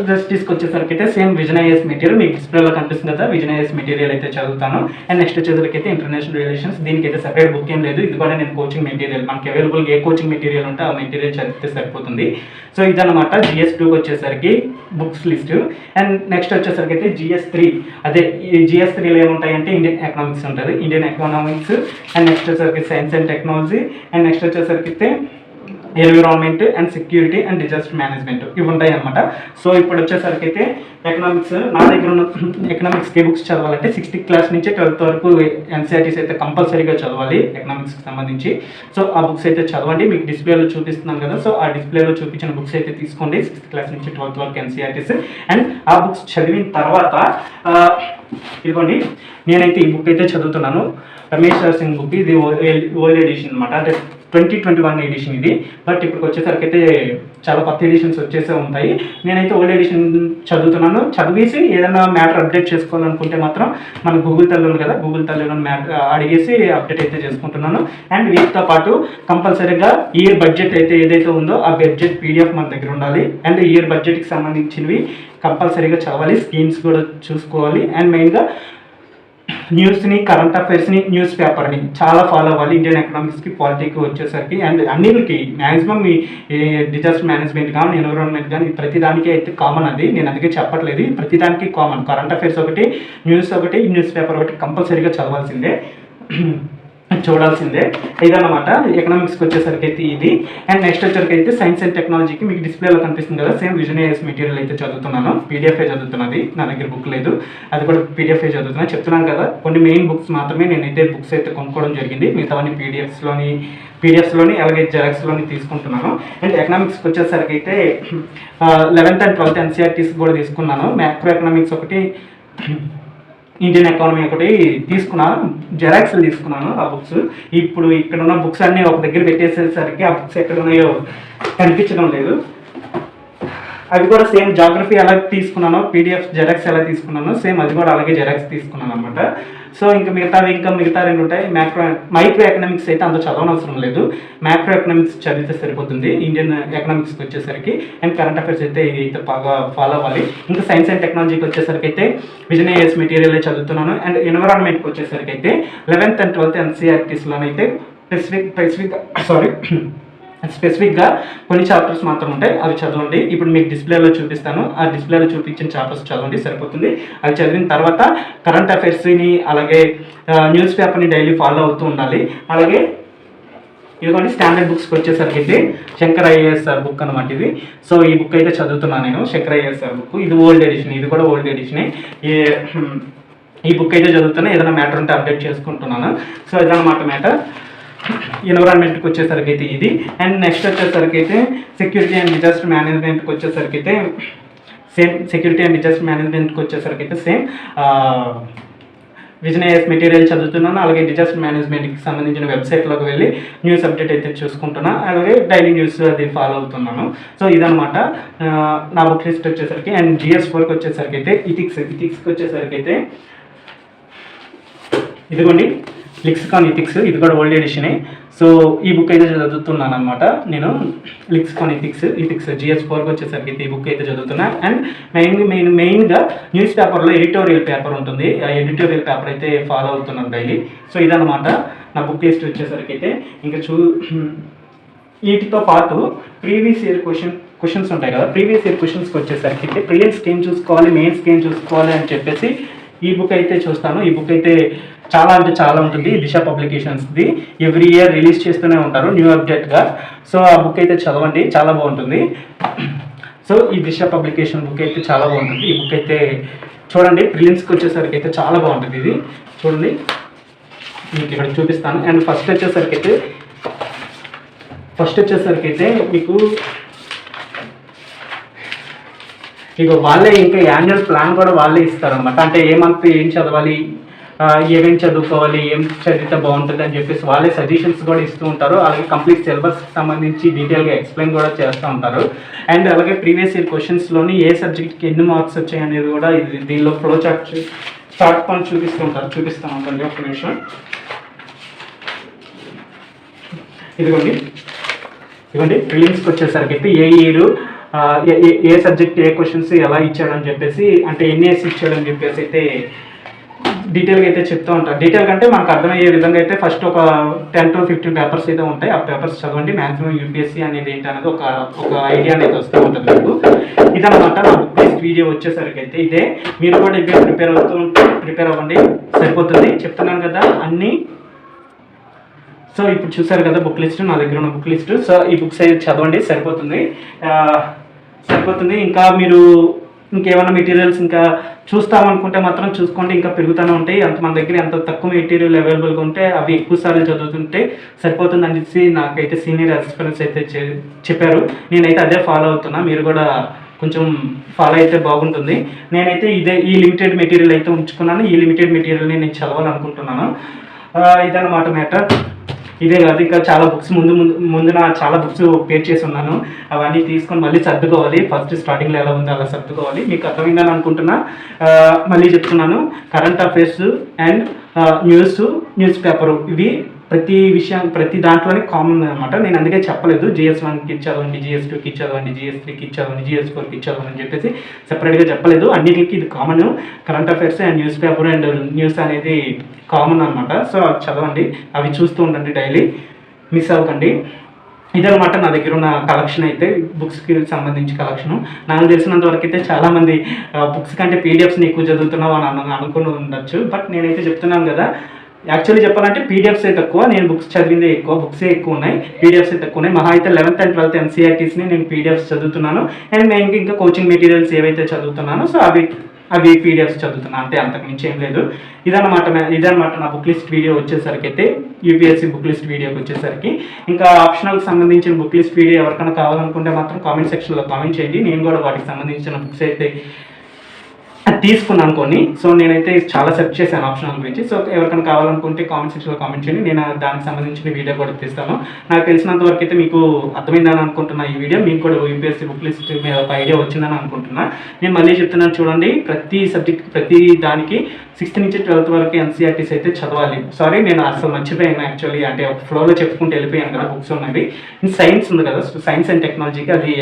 జస్టిస్కి వచ్చేసరికి అయితే సేమ్ విజన్ ఐఎస్ మెటీరియల్ మీకు డిస్ప్లేలో కనిపిస్తుంది కదా, విజన్ ఐఎస్ మెటీరియల్ అయితే చదువుతాను. అండ్ నెక్స్ట్ వచ్చేసరికి అయితే ఇంటర్నేషనల్ రిలేషన్స్, దీనికి అయితే సెపరేట్ బుక్ ఏం లేదు. ఇది కూడా నేను కోచింగ్ మెటీరియల్, మనకి అవైలబుల్గా ఏ కోచింగ్ మెటీరియల్ ఉంటే ఆ మెటీరియల్ చదివితే సరిపోతుంది. సో ఇదన్నమాట GS2 వచ్చేసరికి బుక్స్ లిస్ట్. అండ్ నెక్స్ట్ వచ్చేసరికి అయితే GS3, అదే ఈ GS3లో ఏముంటాయంటే ఇండియన్ ఎకనామిక్స్ ఉంటుంది, ఇండియన్ ఎకనామిక్స్. అండ్ నెక్స్ట్ వచ్చేసరికి science and technology. And next వచ్చేసరికి అయితే environment and security and disaster management, ఇవి ఉంటాయి అనమాట. సో ఇప్పుడు వచ్చేసరికి అయితే ఎకనామిక్స్, నా దగ్గర ఉన్న ఎకనామిక్స్కి బుక్స్ చదవాలంటే 6th క్లాస్ నుంచి 12th వరకు ఎన్సీఆర్టీస్ అయితే కంపల్సరీగా చదవాలి ఎకనామిక్స్కి సంబంధించి. సో ఆ బుక్స్ అయితే చదవండి, మీకు డిస్ప్లేలో చూపిస్తున్నాను కదా. సో ఆ డిస్ప్లేలో చూపించిన బుక్స్ అయితే తీసుకోండి 6th క్లాస్ నుంచి 12th వరకు ఎన్సీఆర్టీస్. అండ్ ఆ బుక్స్ చదివిన తర్వాత ఇదిగోండి, నేనైతే ఈ బుక్ అయితే చదువుతున్నాను, రమేష్ సింగ్ బుక్. ఇది ఓల్డ్ ఎడిషన్ అనమాట, అంటే 2021 ఎడిషన్ ఇది. బట్ ఇప్పుడు వచ్చేసరికి అయితే చాలా కొత్త ఎడిషన్స్ వచ్చేసే ఉంటాయి. నేనైతే ఓల్డ్ ఎడిషన్ చదువుతున్నాను. చదివేసి ఏదైనా మ్యాటర్ అప్డేట్ చేసుకోవాలనుకుంటే మాత్రం మన గూగుల్ తల్లి ఉంది కదా, గూగుల్ తల్లిలో అడిగేసి అప్డేట్ అయితే చేసుకుంటున్నాను. అండ్ వీటితో పాటు కంపల్సరీగా ఇయర్ బడ్జెట్ అయితే ఏదైతే ఉందో ఆ బడ్జెట్ PDF మన దగ్గర ఉండాలి. అండ్ ఇయర్ బడ్జెట్కి సంబంధించినవి కంపల్సరీగా చదవాలి, స్కీమ్స్ కూడా చూసుకోవాలి. అండ్ మెయిన్గా న్యూస్ని, కరెంట్ అఫైర్స్ని, న్యూస్ పేపర్ని చాలా ఫాలో అవ్వాలి. ఇండియన్ ఎకనామిక్స్కి, పాలిటిక్కి వచ్చేసరికి అండ్ అన్నిటికి మ్యాక్సిమం ఈ డిజాస్టర్ మేనేజ్మెంట్ కానీ, ఎన్విరాన్మెంట్ కానీ ప్రతిదానికి అయితే కామన్. అది నేను అందుకే చెప్పట్లేదు, ప్రతిదానికి కామన్. కరెంట్ అఫైర్స్ ఒకటి, న్యూస్ ఒకటి, న్యూస్ పేపర్ ఒకటి కంపల్సరీగా చదవాల్సిందే, చూడాల్సిందే. ఇదన్నమాట ఎకనామిక్స్కి వచ్చేసరికి అయితే ఇది. అండ్ నెక్స్ట్ వచ్చేసరికి అయితే సైన్స్ అండ్ టెక్నాలజీకి మీకు డిస్ప్లేలో కనిపిస్తుంది కదా, సేమ్ విజన్ ఐఎస్ మెటీరియల్ అయితే చదువుతున్నాను. PDF చదువుతున్నది, నా దగ్గర బుక్ లేదు, అది కూడా PDF చదువుతున్నాను. చెప్తున్నాను కదా, కొన్ని మెయిన్ బుక్స్ మాత్రమే నేనైతే బుక్స్ అయితే కొనుక్కోవడం జరిగింది, మిగతావన్నీ PDFsలోని అలాగే జెరాక్స్లోని తీసుకుంటున్నాను. అండ్ ఎకనామిక్స్కి వచ్చేసరికి అయితే 11th and 12th ఎన్సీఆర్టీస్ కూడా తీసుకున్నాను. మ్యాక్రో ఎకనామిక్స్ ఒకటి, ఇండియన్ ఎకానమీ ఒకటి తీసుకున్నాను, జెరాక్స్లు తీసుకున్నాను ఆ బుక్స్. ఇప్పుడు ఇక్కడ ఉన్న బుక్స్ అన్నీ ఒక దగ్గర పెట్టేసేసరికి ఆ బుక్స్ ఎక్కడ ఉన్నాయో కనిపించడం లేదు. అవి కూడా సేమ్ జాగ్రఫీ ఎలా తీసుకున్నానో, PDF జెరాక్స్ ఎలా తీసుకున్నానో సేమ్ అది కూడా అలాగే జెరాక్స్ తీసుకున్నాను అనమాట. సో ఇంకా మిగతా 2 ఉంటాయి. మైక్రో ఎకనామిక్స్ అయితే అంత చదవనవసరం లేదు, మ్యాక్రో ఎకనామిక్స్ చదివితే సరిపోతుంది ఇండియన్ ఎకనామిక్స్కి వచ్చేసరికి. అండ్ కరెంట్ అఫైర్స్ అయితే ఇది అయితే బాగా ఫాలో అవ్వాలి. ఇంకా సైన్స్ అండ్ టెక్నాలజీకి వచ్చేసరికి అయితే విజన్ ఐఎస్ మెటీరియల్ చదువుతున్నాను. అండ్ ఎన్విరాన్మెంట్కి వచ్చేసరికి అయితే 11th and 12th ఎన్సీఆర్టీస్లోనైతే స్పెసిఫిక్గా కొన్ని చాప్టర్స్ మాత్రం ఉంటాయి, అవి చదవండి. ఇప్పుడు మీకు డిస్ప్లేలో చూపిస్తాను, ఆ డిస్ప్లేలో చూపించిన చాప్టర్స్ చదవండి, సరిపోతుంది. అవి చదివిన తర్వాత కరెంట్ అఫైర్స్ని అలాగే న్యూస్ పేపర్ని డైలీ ఫాలో అవుతూ ఉండాలి. అలాగే ఇదిగోండి స్టాండర్డ్ బుక్స్కి వచ్చేసరికి అయితే శంకర్ IAS బుక్ అనమాట ఇది. సో ఈ బుక్ అయితే చదువుతున్నాను నేను, శంకర్ IAS బుక్. ఇది ఓల్డ్ ఎడిషన్, ఇది కూడా ఓల్డ్ ఎడిషనే. ఈ బుక్ అయితే చదువుతున్నా, ఏదైనా మ్యాటర్ ఉంటే అప్డేట్ చేసుకుంటున్నాను. సో ఇదన్నమాట మ్యాటర్. ఎన్విరాన్మెంట్కి వచ్చేసరికి అయితే ఇది. అండ్ నెక్స్ట్ వచ్చేసరికి అయితే సెక్యూరిటీ అండ్ డిజాస్టర్ మేనేజ్మెంట్కి వచ్చేసరికి అయితే సేమ్ విజన్ ఐఎస్ మెటీరియల్ చదువుతున్నాను. అలాగే డిజాస్టర్ మేనేజ్మెంట్కి సంబంధించిన వెబ్సైట్లోకి వెళ్ళి న్యూస్ అప్డేట్ అయితే చూసుకుంటున్నాను. అలాగే డైలీ న్యూస్ అది ఫాలో అవుతున్నాను. సో ఇదనమాట నా బుక్ లిస్ట్ వచ్చేసరికి. అండ్ GS4కి వచ్చేసరికి అయితే ఇథిక్స్కి వచ్చేసరికి అయితే ఇదిగోండి లెక్సికాన్ ఎథిక్స్, ఇది కూడా ఓల్డ్ ఎడిషనే. సో ఈ బుక్ అయితే చదువుతున్నాను అనమాట నేను. లెక్సికాన్ ఎథిక్స్ GS4కి వచ్చేసరికి అయితే ఈ బుక్ అయితే చదువుతున్నా. అండ్ మెయిన్గా న్యూస్ పేపర్లో ఎడిటోరియల్ పేపర్ ఉంటుంది, ఆ ఎడిటోరియల్ పేపర్ అయితే ఫాలో అవుతున్నాను డైలీ. సో ఇదన్నమాట నా బుక్ లిస్ట్ వచ్చేసరికి అయితే. ఇంకా వీటితో పాటు ప్రీవియస్ ఇయర్ క్వశ్చన్స్ ఉంటాయి కదా, ప్రీవియస్ ఇయర్ క్వశ్చన్స్కి వచ్చేసరికి అయితే ప్రిలిమ్స్కి ఏం చూసుకోవాలి, మెయిన్స్కి ఏం చూసుకోవాలి అని చెప్పేసి ఈ బుక్ అయితే చూస్తాను. ఈ బుక్ అయితే చాలా అంటే చాలా ఉంటుంది, దిశ పబ్లికేషన్స్ది. ఎవ్రీ ఇయర్ రిలీజ్ చేస్తూనే ఉంటారు న్యూ అప్డేట్గా. సో ఆ బుక్ అయితే చదవండి, చాలా బాగుంటుంది. సో ఈ దిశ పబ్లికేషన్ బుక్ అయితే చాలా బాగుంటుంది. ఈ బుక్ అయితే చూడండి, ప్రిలిమ్స్కి వచ్చేసరికి అయితే చాలా బాగుంటుంది. ఇది చూడండి, మీకు ఇక్కడ చూపిస్తాను. అండ్ ఫస్ట్ వచ్చేసరికి అయితే మీకు ఇక వాళ్ళే ఇంకా యాన్యువల్ ప్లాన్ కూడా వాళ్ళే ఇస్తారనమాట. అంటే ఏ మంత్ ఏం చదవాలి, ఏమేం చదువుకోవాలి, ఏం చదివితే బాగుంటుంది అని చెప్పేసి వాళ్ళే సజెషన్స్ కూడా ఇస్తూ ఉంటారు. అలాగే కంప్లీట్ సిలబస్కి సంబంధించి డీటెయిల్గా ఎక్స్ప్లెయిన్ కూడా చేస్తూ ఉంటారు. అండ్ అలాగే ప్రీవియస్ ఇయర్ క్వశ్చన్స్లోని ఏ సబ్జెక్ట్కి ఎన్ని మార్క్స్ వచ్చాయి అనేది కూడా దీనిలో ఫ్లో చార్ట్ పని చూపిస్తాను అండి. ఒక నిమిషం. ఇదిగోండి ప్రిలిమ్స్కి వచ్చేసరికి అయితే ఏ ఇయర్ ఏ సబ్జెక్ట్ ఏ క్వశ్చన్స్ ఎలా ఇచ్చాడని చెప్పేసి, అంటే ఎన్ఏఎస్ ఇచ్చాడని చెప్పేసి అయితే డీటెయిల్గా అయితే చెప్తూ ఉంటారు. డీటెయిల్ కంటే మనకు అర్థమయ్యే విధంగా అయితే ఫస్ట్ ఒక 10 to 15 పేపర్స్ అయితే ఉంటాయి. ఆ పేపర్స్ చదవండి. మ్యాక్సిమం యూపీఎస్సీ అనేది ఏంటి అనేది ఒక ఐడియా అనేది వస్తూ ఉంటుంది మీకు. ఇదన్నమాట నా బుక్ లిస్ట్ వీడియో వచ్చేసరికి అయితే ఇదే. మీరు కూడా ఇవే ప్రిపేర్ అవ్వండి, సరిపోతుంది. చెప్తున్నాను కదా అన్నీ. సో ఇప్పుడు చూసారు కదా బుక్ లిస్ట్, నా దగ్గర ఉన్న బుక్ లిస్ట్. సో ఈ బుక్స్ అయితే చదవండి, సరిపోతుంది. ఇంకా మీరు ఇంకేమైనా మెటీరియల్స్ ఇంకా చూస్తామనుకుంటే మాత్రం చూసుకోండి, ఇంకా పెరుగుతూనే ఉంటాయి. మన దగ్గర ఎంత తక్కువ మెటీరియల్ అవైలబుల్గా ఉంటే అవి ఎక్కువ సార్లు చదువుతుంటే సరిపోతుంది అనేసి నాకైతే సీనియర్ ఎక్స్పీరియన్స్ అయితే చెప్పారు. నేనైతే అదే ఫాలో అవుతున్నా, మీరు కూడా కొంచెం ఫాలో అయితే బాగుంటుంది. నేనైతే ఈ లిమిటెడ్ మెటీరియల్ అయితే ఉంచుకున్నాను. ఈ లిమిటెడ్ మెటీరియల్ని నేను చదవాలనుకుంటున్నాను. ఇదన్నమాట మ్యాటర్. ఇదే కాదు, ఇంకా చాలా బుక్స్ ముందు చాలా బుక్స్ పే చేసి ఉన్నాను. అవన్నీ తీసుకొని మళ్ళీ సర్దుకోవాలి. ఫస్ట్ స్టార్టింగ్లో ఎలా ఉందో అలా సర్దుకోవాలి. మీకు అర్థమైందని అనుకుంటున్నా. మళ్ళీ చెప్తున్నాను, current affairs and news paper ఇవి ప్రతి దాంట్లోనే కామన్ అనమాట. నేను అందుకే చెప్పలేదు GS1కి చదవండి, GS2కి చదవండి, GS3కి చదవండి, GS4కి చదవండి అని చెప్పేసి సెపరేట్గా చెప్పలేదు. అన్నిటికీ ఇది common. Current affairs and news paper and news అనేది కామన్ అనమాట. సో అవి చదవండి, అవి చూస్తూ ఉండండి డైలీ, మిస్ అవ్వకండి. ఇదనమాట నా దగ్గర ఉన్న కలెక్షన్ అయితే, బుక్స్కి సంబంధించి కలెక్షను. నాకు తెలిసినంత వరకు అయితే చాలామంది బుక్స్ కంటే PDFస్ని ఎక్కువ చదువుతున్నావు అని అనుకుని ఉండొచ్చు. బట్ నేనైతే చెప్తున్నాను కదా, యాక్చువల్లీ చెప్పాలంటే పీడిఎఫ్సే తక్కువ, నేను బుక్స్ చదివిందే ఎక్కువ. బుక్సే ఎక్కువ ఉన్నాయి, పీడిఎఫ్సే తక్కువ ఉన్నాయి. మహా అయితే 11th and 12th NCERTస్ని నేను పీడిఎఫ్స్ చదువుతున్నాను. అండ్ నేను ఇంకా కోచింగ్ మెటీరియల్స్ ఏవైతే చదువుతున్నానో సో అవి పీడిఎఫ్స్ చదువుతున్నాను, అంతే, అంతకు మించి ఏం లేదు. ఇదన్నమాట నా బుక్ లిస్ట్ వీడియో వచ్చేసరికి అయితే, యూపీఎస్సీ బుక్ లిస్ట్ వీడియోకి వచ్చేసరికి. ఇంకా ఆప్షనల్కి సంబంధించిన బుక్ లిస్ట్ వీడియో ఎవరికైనా కావాలనుకుంటే మాత్రం కామెంట్ సెక్షన్లో కామెంట్ చేయండి. నేను కూడా వాటికి సంబంధించిన బుక్స్ అయితే తీసుకున్నాను కొన్ని. సో నేనైతే చాలా సెర్చ్ చేశాను ఆప్షనల్ గురించి. సో ఎవరికైనా కావాలనుకుంటే కామెంట్ సెక్షన్లో కామెంట్ చేయండి, నేను దానికి సంబంధించిన వీడియో కూడా తీస్తాను. నాకు తెలిసినంత వరకు అయితే మీకు అర్థమైందని అనుకుంటున్నా ఈ వీడియో. మీకు కూడా యూపీఎస్సీ బుక్ లిస్ట్ మీద ఒక ఐడియా వచ్చిందని అనుకుంటున్నా. నేను మళ్ళీ చెప్తున్నాను చూడండి, ప్రతి సబ్జెక్ట్ ప్రతి దానికి 6th నుంచి 12th వరకు NCERTs అయితే చదవాలి. సారీ, నేను అసలు మర్చిపోయాను యాక్చువల్లీ, అంటే ఒక ఫ్లోలో చెప్పుకుంటూ వెళ్ళిపోయాను కదా. బుక్స్ ఉన్నవి సైన్స్ ఉంది కదా, సైన్స్ అండ్ టెక్నాలజీకి, అది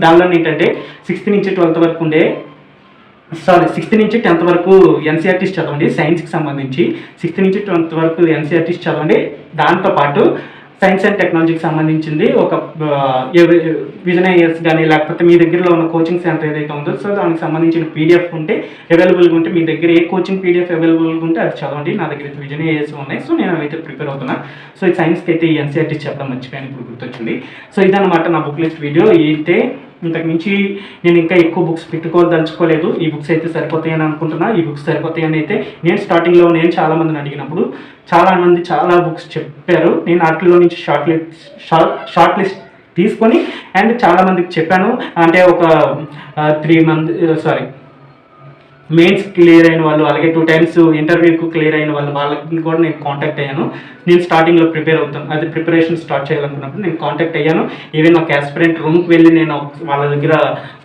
దానిలో ఏంటంటే 6th నుంచి 12th వరకు ఉండే 6th నుంచి 10th వరకు NCERTs చదవండి. సైన్స్కి సంబంధించి 6th నుంచి 10th వరకు NCERTs చదవండి. దాంతోపాటు సైన్స్ అండ్ టెక్నాలజీకి సంబంధించింది ఒక విజన్ ఐఎస్ కానీ, లేకపోతే మీ దగ్గరలో ఉన్న కోచింగ్ సెంటర్ ఏదైతే ఉందో సో దానికి సంబంధించిన PDF ఉంటే అవైలబుల్గా ఉంటే, మీ దగ్గర ఏ కోచింగ్ PDF అవైలబుల్గా ఉంటే అది చదవండి. నా దగ్గర అయితే విజన్ ఐఎస్ ఉన్నాయి, సో నేను అవైతే ప్రిపేర్ అవుతున్నాను. సో ఈ సైన్స్కి అయితే ఈ NCERTs చెప్పడం మర్చిపోయాను, ఇప్పుడు గుర్తొచ్చింది. సో ఇదన్నమాట నా బుక్ లిస్ట్ వీడియో. అయితే ఇంతకు మించి నేను ఇంకా ఎక్కువ బుక్స్ పెట్టుకోదలుచుకోలేదు. ఈ బుక్స్ అయితే సరిపోతాయని అనుకుంటున్నా. ఈ బుక్స్ సరిపోతాయని అయితే నేను స్టార్టింగ్లో చాలామందిని అడిగినప్పుడు చాలామంది చాలా బుక్స్ చెప్పారు. నేను వాటిలో నుంచి షార్ట్ లిస్ట్ తీసుకొని అండ్ చాలామందికి చెప్పాను. అంటే ఒక 3 months మెయిన్స్ క్లియర్ అయిన వాళ్ళు, అలాగే 2 times ఇంటర్వ్యూకు క్లియర్ అయిన వాళ్ళకి కూడా నేను కాంటాక్ట్ అయ్యాను. నేను స్టార్టింగ్లో ప్రిపరేషన్ స్టార్ట్ చేయాలనుకున్నప్పుడు నేను కాంటాక్ట్ అయ్యాను. ఈవెన్ ఒక ఆస్పిరెంట్ రూమ్కి వెళ్ళి నేను వాళ్ళ దగ్గర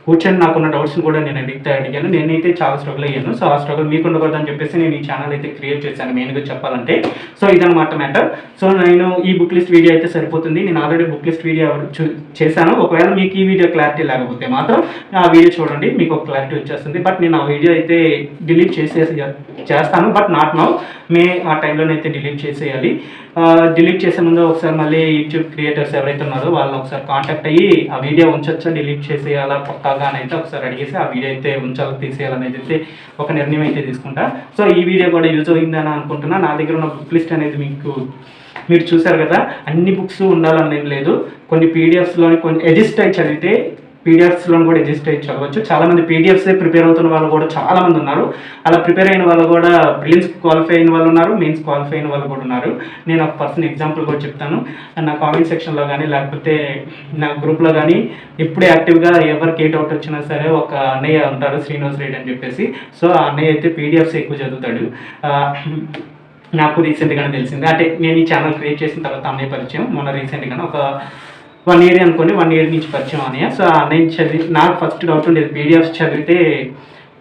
కూర్చొని నాకున్న డౌట్స్ని కూడా నేను అడిగాను. నేనైతే చాలా స్ట్రగుల్ అయ్యాను. సో ఆ స్ట్రగుల్ మీకు ఉండకూడదని చెప్పేసి నేను ఈ ఛానల్ అయితే క్రియేట్ చేశాను మెయిన్గా చెప్పాలంటే. సో ఇదన్నమాట మ్యాటర్. సో నేను ఈ బుక్ లిస్ట్ వీడియో అయితే సరిపోతుంది. నేను ఆల్రెడీ బుక్ లిస్ట్ వీడియో చేశాను. ఒకవేళ మీకు ఈ వీడియో క్లారిటీ లేకపోతే మాత్రం ఆ వీడియో చూడండి, మీకు ఒక క్లారిటీ వచ్చేస్తుంది. బట్ నేను ఆ వీడియో అయితే డిలీట్ చేస్తాను, బట్ నాట్ నౌ. ఆ టైంలోనైతే డిలీట్ చేసేయాలి. డిలీట్ చేసే ముందు ఒకసారి మళ్ళీ యూట్యూబ్ క్రియేటర్స్ ఎవరైతే ఉన్నారో వాళ్ళని ఒకసారి కాంటాక్ట్ అయ్యి ఆ వీడియో ఉంచొచ్చా, డిలీట్ చేసేయాలా పక్కాగా అని అయితే ఒకసారి అడిగేసి ఆ వీడియో అయితే ఉంచాలి తీసేయాలనేది అయితే ఒక నిర్ణయం అయితే తీసుకుంటా. సో ఈ వీడియో కూడా యూజ్ అయిందని అనుకుంటున్నా. నా దగ్గర ఉన్న బుక్ లిస్ట్ అనేది మీరు చూసారు కదా, అన్ని బుక్స్ ఉండాలని ఏం లేదు. కొన్ని పీడిఎఫ్స్లోని కొన్ని అడ్జస్ట్ అయ్యి చదివితే పీడిఎఫ్స్లో కూడా అడ్జస్ట్ అయ్యి చదవచ్చు. చాలామంది పీడిఎఫ్సే ప్రిపేర్ అవుతున్న వాళ్ళు కూడా చాలామంది ఉన్నారు. అలా ప్రిపేర్ అయిన వాళ్ళు కూడా ప్రిలిమ్స్ క్వాలిఫై అయిన వాళ్ళు ఉన్నారు, మెయిన్స్ క్వాలిఫై అయిన వాళ్ళు కూడా ఉన్నారు. నేను ఒక పర్సన్ ఎగ్జాంపుల్ కూడా చెప్తాను. నా కామెంట్ సెక్షన్లో కానీ లేకపోతే నా గ్రూప్లో కానీ ఎప్పుడు యాక్టివ్గా ఎవరికి ఏ డౌట్ వచ్చినా సరే ఒక అన్నయ్య ఉంటారు, శ్రీనివాస్ రెడ్డి అని చెప్పేసి. సో ఆ అన్నయ్య అయితే పీడిఎఫ్స్ ఎక్కువ చదువుతాడు. నాకు రీసెంట్గానే తెలిసింది. అంటే నేను ఈ ఛానల్ క్రియేట్ చేసిన తర్వాత అన్నయ్య పరిచయం మొన్న రీసెంట్గానే ఒక 1 year అనుకోండి, 1 year నుంచి పరిచయం అన్నయ్య. సో అన్నయ్య చదివి నాకు ఫస్ట్ డౌట్ ఉండేది పీడిఎఫ్స్ చదివితే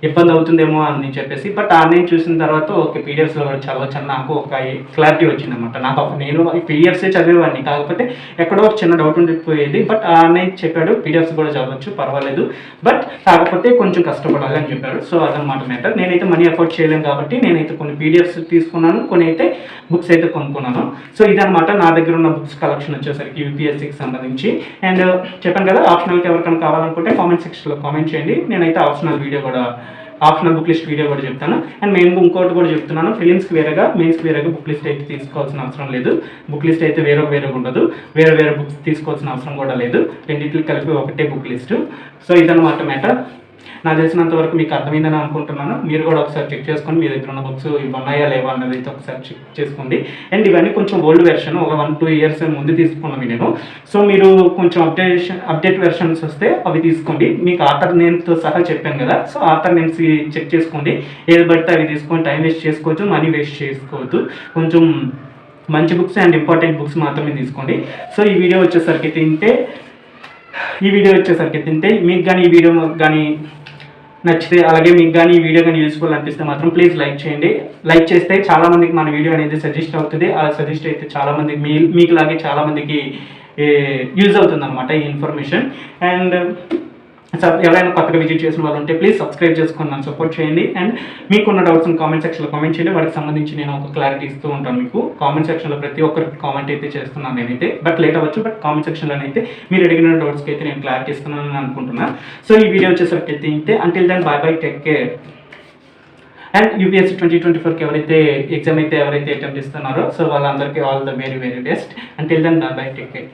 ఇబ్బంది అవుతుందేమో అని చెప్పేసి. బట్ అన్నయ్య చూసిన తర్వాత ఓకే పీడిఎఫ్స్లో కూడా చదవచ్చు అని నాకు ఒక క్లారిటీ వచ్చిందనమాట. నాకు నేను పీడిఎఫ్సే చదివేవాడిని, కాకపోతే ఎక్కడో ఒక చిన్న డౌట్ ఉండిపోయేది. బట్ ఆ అన్నయ్య చెప్పాడు పీడిఎఫ్స్ కూడా చదవచ్చు పర్వాలేదు, బట్ కాకపోతే కొంచెం కష్టపడాలి అని చెప్పాడు. సో అదనమాట మ్యాటర్. నేనైతే మనీ అఫోర్డ్ చేయలేను కాబట్టి నేనైతే కొన్ని పీడిఎఫ్స్ తీసుకున్నాను, కొన్ని అయితే బుక్స్ అయితే కొనుక్కున్నాను. సో ఇదనమాట నా దగ్గర ఉన్న బుక్స్ కలెక్షన్ వచ్చేసరికి యూపీఎస్సీకి సంబంధించి. అండ్ చెప్పాను కదా, ఆప్షనల్కి ఎవరికైనా కావాలనుకుంటే కామెంట్ సెక్షన్లో కామెంట్ చేయండి. నేనైతే ఆప్షనల్ బుక్ లిస్ట్ వీడియో కూడా చెప్తాను. అండ్ మెయిన్ ఇంకోటి కూడా చెప్తున్నాను, ఫిలిమ్స్కి వేరేగా మెయిన్స్కి వేరేగా బుక్ లిస్ట్ అయితే తీసుకోవాల్సిన అవసరం లేదు. బుక్ లిస్ట్ అయితే వేరే ఉండదు, వేరే బుక్స్ తీసుకోవాల్సిన అవసరం కూడా లేదు. రెండింటికి కలిపి ఒకటే బుక్ లిస్టు. సో ఇదన్నమాట మ్యాటర్. నాకు తెలిసినంత వరకు మీకు అర్థమైందని అనుకుంటున్నాను. మీరు కూడా ఒకసారి చెక్ చేసుకొని మీ దగ్గర ఉన్న బుక్స్ ఇవి ఉన్నాయా లేవా అన్నది అయితే ఒకసారి చెక్ చేసుకోండి. అండ్ ఇవన్నీ కొంచెం ఓల్డ్ వెర్షన్, ఒక 1-2 years ముందు తీసుకున్నాను నేను. సో మీరు కొంచెం అప్డేట్ వెర్షన్స్ వస్తే అవి తీసుకోండి. మీకు ఆథర్ నేమ్తో సహా చెప్పాను కదా, సో ఆథర్ నేమ్స్ చెక్ చేసుకోండి. ఏది పడితే అవి తీసుకొని టైం వేస్ట్ చేసుకోవచ్చు, మనీ వేస్ట్ చేసుకోవద్దు. కొంచెం మంచి బుక్స్ అండ్ ఇంపార్టెంట్ బుక్స్ మాత్రమే తీసుకోండి. సో ఈ వీడియో వచ్చేసరికి తింటే మీకు కానీ ఈ వీడియో కానీ నచ్చితే, అలాగే మీకు కానీ ఈ వీడియో కానీ యూస్ఫుల్ అనిపిస్తే మాత్రం ప్లీజ్ లైక్ చేయండి. లైక్ చేస్తే చాలామందికి మన వీడియో అనేది సజెస్ట్ అవుతుంది. అలా సజెస్ట్ అయితే చాలామంది మీకులాగే చాలామందికి యూజ్ అవుతుంది అనమాట ఈ ఇన్ఫర్మేషన్. అండ్ ఎవరైనా కొత్తగా విజిట్ చేసిన వాళ్ళు ఉంటే ప్లీజ్ సబ్స్క్రైబ్ చేసుకొని నన్ను సపోర్ట్ చేయండి. అండ్ మీకున్న డౌట్స్ని కామెంట్ సెక్షన్లో కామెంట్ చేయండి. వాటికి సంబంధించి నేను ఒక క్లారిటీ ఇస్తూ ఉంటాను మీకు. కామెంట్ సెక్షన్లో ప్రతి ఒక్కరికి కామెంట్ అయితే చేస్తున్నాను నేనైతే, బట్ లేట్ అవ్వచ్చు. బట్ కామెంట్ సెక్షన్లోనైతే మీరు అడిగిన డౌట్స్కి అయితే నేను క్లారిటీ ఇస్తున్నాను అనుకుంటున్నాను. సో ఈ వీడియో వచ్చేసరికి అయితే until then bye take care. And UPSC 2024కి ఎవరైతే అటెంప్ట్ ఇస్తున్నారో సో వాళ్ళందరికీ all the very very best. Until then bye take care.